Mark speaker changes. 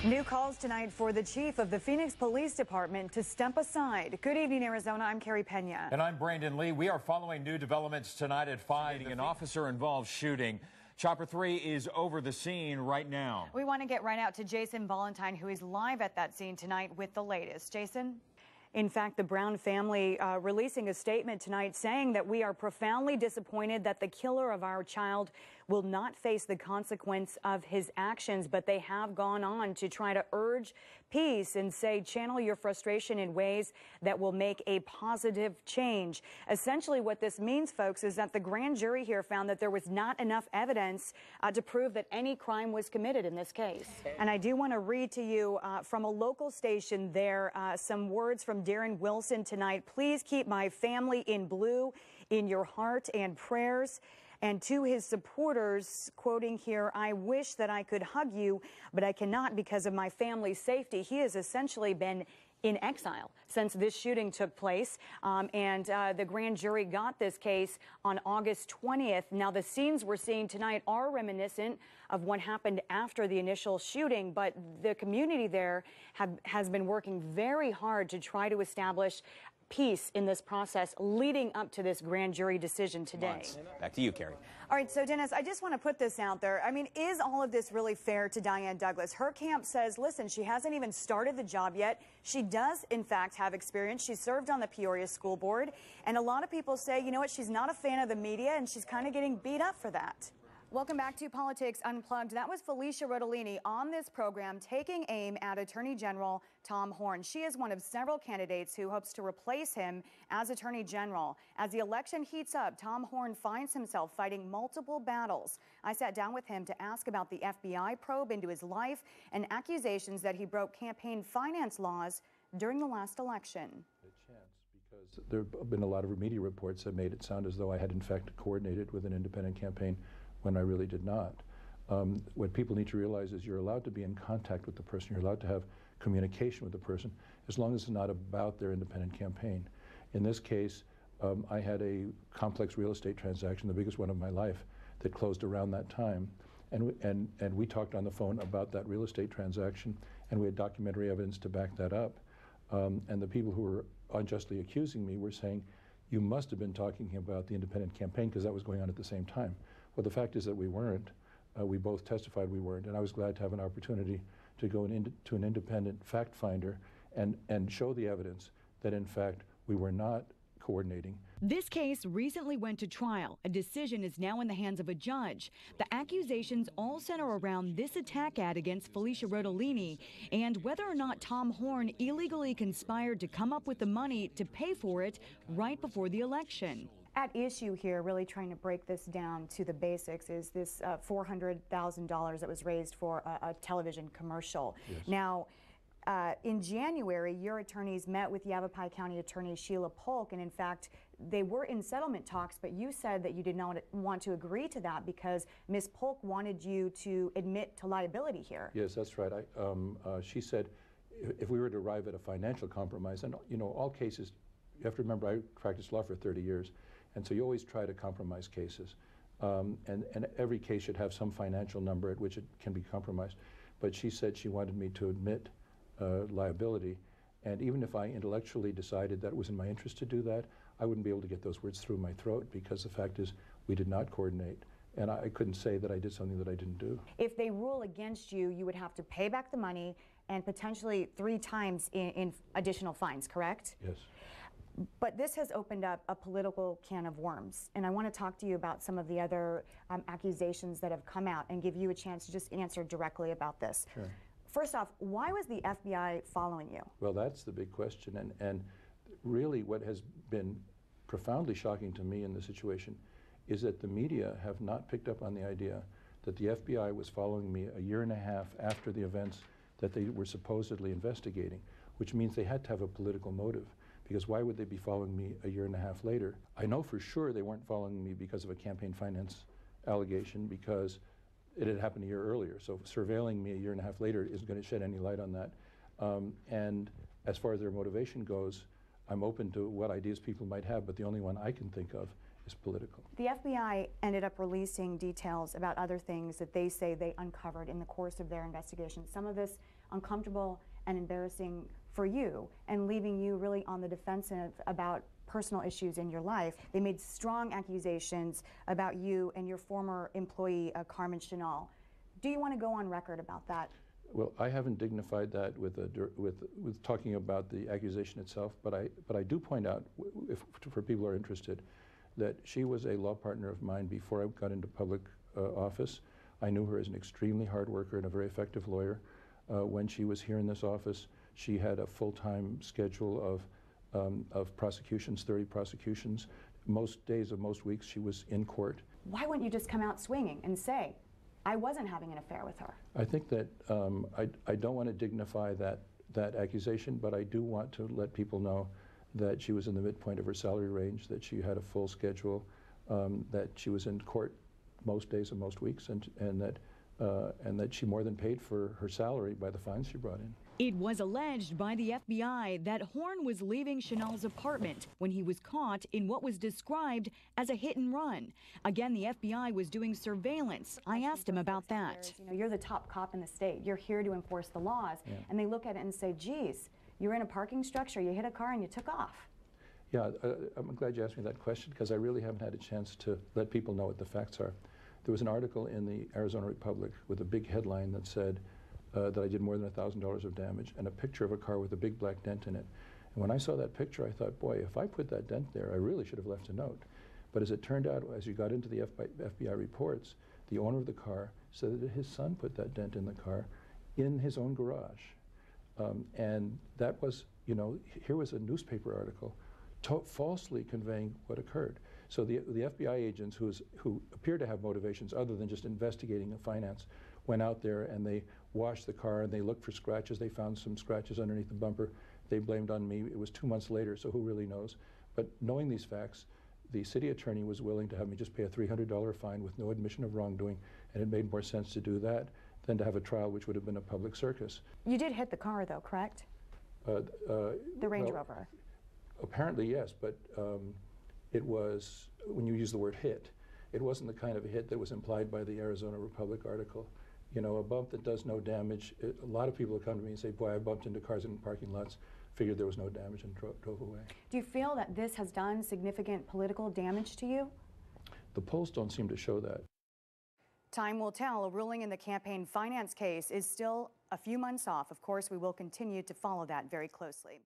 Speaker 1: New calls tonight for the chief of the Phoenix Police Department to step aside. Good evening, Arizona. I'm Carey Pena.
Speaker 2: And I'm Brandon Lee. We are following new developments tonight at 5. An officer-involved shooting. Chopper 3 is over the scene right now.
Speaker 1: We want to get right out to Jason Valentine, who is live at that scene tonight with the latest. Jason? In fact, the Brown family releasing a statement tonight saying that we are profoundly disappointed that the killer of our child will not face the consequence of his actions, but they have gone on to try to urge peace and say channel your frustration in ways that will make a positive change. Essentially what this means, folks, is that the grand jury here found that there was not enough evidence to prove that any crime was committed in this case. And I do want to read to you from a local station there some words from Darren Wilson tonight. Please keep my family in blue in your heart and prayers. And to his supporters, quoting here, I wish that I could hug you, but I cannot because of my family's safety. He has essentially been in exile since this shooting took place. The grand jury got this case on August 20th. Now, the scenes we're seeing tonight are reminiscent of what happened after the initial shooting, but the community there has been working very hard to try to establish peace in this process leading up to this grand jury decision today.
Speaker 3: Back to you, Carey.
Speaker 1: All right, so Dennis, I just want to put this out there. I mean, is all of this really fair to Diane Douglas? Her camp says, listen, she hasn't even started the job yet. She does, in fact, have experience. She served on the Peoria School Board. And a lot of people say, you know what, she's not a fan of the media, and she's kind of getting beat up for that. Welcome back to Politics Unplugged. That was Felicia Rodolini on this program taking aim at Attorney General Tom Horne. She is one of several candidates who hopes to replace him as Attorney General. As the election heats up, Tom Horne finds himself fighting multiple battles. I sat down with him to ask about the FBI probe into his life and accusations that he broke campaign finance laws during the last election.
Speaker 4: Because there have been a lot of media reports that made it sound as though I had in fact coordinated with an independent campaign when I really did not. What people need to realize is you're allowed to be in contact with the person, you're allowed to have communication with the person, as long as it's not about their independent campaign. In this case, I had a complex real estate transaction, the biggest one of my life, that closed around that time. And we talked on the phone about that real estate transaction, and we had documentary evidence to back that up. And the people who were unjustly accusing me were saying, you must have been talking about the independent campaign because that was going on at the same time. Well, the fact is that we weren't. We both testified we weren't, and I was glad to have an opportunity to go to an independent fact finder and show the evidence that, in fact, we were not coordinating.
Speaker 5: This case recently went to trial. A decision is now in the hands of a judge. The accusations all center around this attack ad against Felicia Rodolini and whether or not Tom Horne illegally conspired to come up with the money to pay for it right before the election.
Speaker 1: At issue here, really trying to break this down to the basics, is this $400,000 that was raised for a television commercial.
Speaker 4: Yes.
Speaker 1: Now, in January, your attorneys met with Yavapai County Attorney Sheila Polk, and in fact, they were in settlement talks, but you said that you did not want to agree to that because Ms. Polk wanted you to admit to liability here.
Speaker 4: Yes, that's right. She said if we were to arrive at a financial compromise, and you know, all cases, you have to remember I practiced law for 30 years, and so you always try to compromise cases. And every case should have some financial number at which it can be compromised. But she said she wanted me to admit liability, and even if I intellectually decided that it was in my interest to do that, I wouldn't be able to get those words through my throat because the fact is we did not coordinate, and I couldn't say that I did something that I didn't do.
Speaker 1: If they rule against you, you would have to pay back the money and potentially 3 times in additional fines, correct?
Speaker 4: Yes.
Speaker 1: But this has opened up a political can of worms, and I want to talk to you about some of the other accusations that have come out and give you a chance to just answer directly about this.
Speaker 4: Sure.
Speaker 1: First off, why was the FBI following you?
Speaker 4: Well, that's the big question, and really what has been profoundly shocking to me in the situation is that the media have not picked up on the idea that the FBI was following me a year and a half after the events that they were supposedly investigating, which means they had to have a political motive. Because why would they be following me a year and a half later? I know for sure they weren't following me because of a campaign finance allegation, because it had happened a year earlier. So surveilling me a year and a half later isn't going to shed any light on that. And as far as their motivation goes, I'm open to what ideas people might have, but the only one I can think of is political.
Speaker 1: The FBI ended up releasing details about other things that they say they uncovered in the course of their investigation. Some of this uncomfortable and embarrassing for you, and leaving you really on the defensive about personal issues in your life. They made strong accusations about you and your former employee, Carmen Chenal. Do you want to go on record about that?
Speaker 4: Well, I haven't dignified that with talking about the accusation itself, but I do point out, for people who are interested, that she was a law partner of mine before I got into public office. I knew her as an extremely hard worker and a very effective lawyer. When she was here in this office, she had a full-time schedule of prosecutions, 30 prosecutions. Most days of most weeks she was in court.
Speaker 1: Why wouldn't you just come out swinging and say, I wasn't having an affair with her?
Speaker 4: I think that I don't want to dignify that accusation, but I do want to let people know that she was in the midpoint of her salary range, that she had a full schedule, that she was in court most days of most weeks, and that she more than paid for her salary by the fines she brought in.
Speaker 5: It was alleged by the FBI that Horn was leaving Chenal's apartment when he was caught in what was described as a hit and run. Again, the FBI was doing surveillance. I asked him about that.
Speaker 1: You know, you're the top cop in the state. You're here to enforce the laws. Yeah. And they look at it and say, geez, you're in a parking structure, you hit a car and you took off.
Speaker 4: Yeah, I'm glad you asked me that question, because I really haven't had a chance to let people know what the facts are. There was an article in the Arizona Republic with a big headline that said that I did more than $1,000 of damage, and a picture of a car with a big black dent in it. And when I saw that picture, I thought, boy, if I put that dent there, I really should have left a note. But as it turned out, as you got into the FBI reports, the owner of the car said that his son put that dent in the car in his own garage. And that was, you know, here was a newspaper article falsely conveying what occurred. So the FBI agents who appear to have motivations other than just investigating the finance went out there and they washed the car and they looked for scratches. They found some scratches underneath the bumper. They blamed on me. It was 2 months later, so who really knows? But knowing these facts, the city attorney was willing to have me just pay a $300 fine with no admission of wrongdoing, and it made more sense to do that than to have a trial which would have been a public circus.
Speaker 1: You did hit the car though, correct? The Range Rover.
Speaker 4: Apparently yes, but it was, when you use the word hit, it wasn't the kind of a hit that was implied by the Arizona Republic article. You know, a bump that does no damage. A lot of people come to me and say, boy, I bumped into cars in parking lots, figured there was no damage and drove away.
Speaker 1: Do you feel that this has done significant political damage to you?
Speaker 4: The polls don't seem to show that.
Speaker 1: Time will tell. A ruling in the campaign finance case is still a few months off. Of course, we will continue to follow that very closely.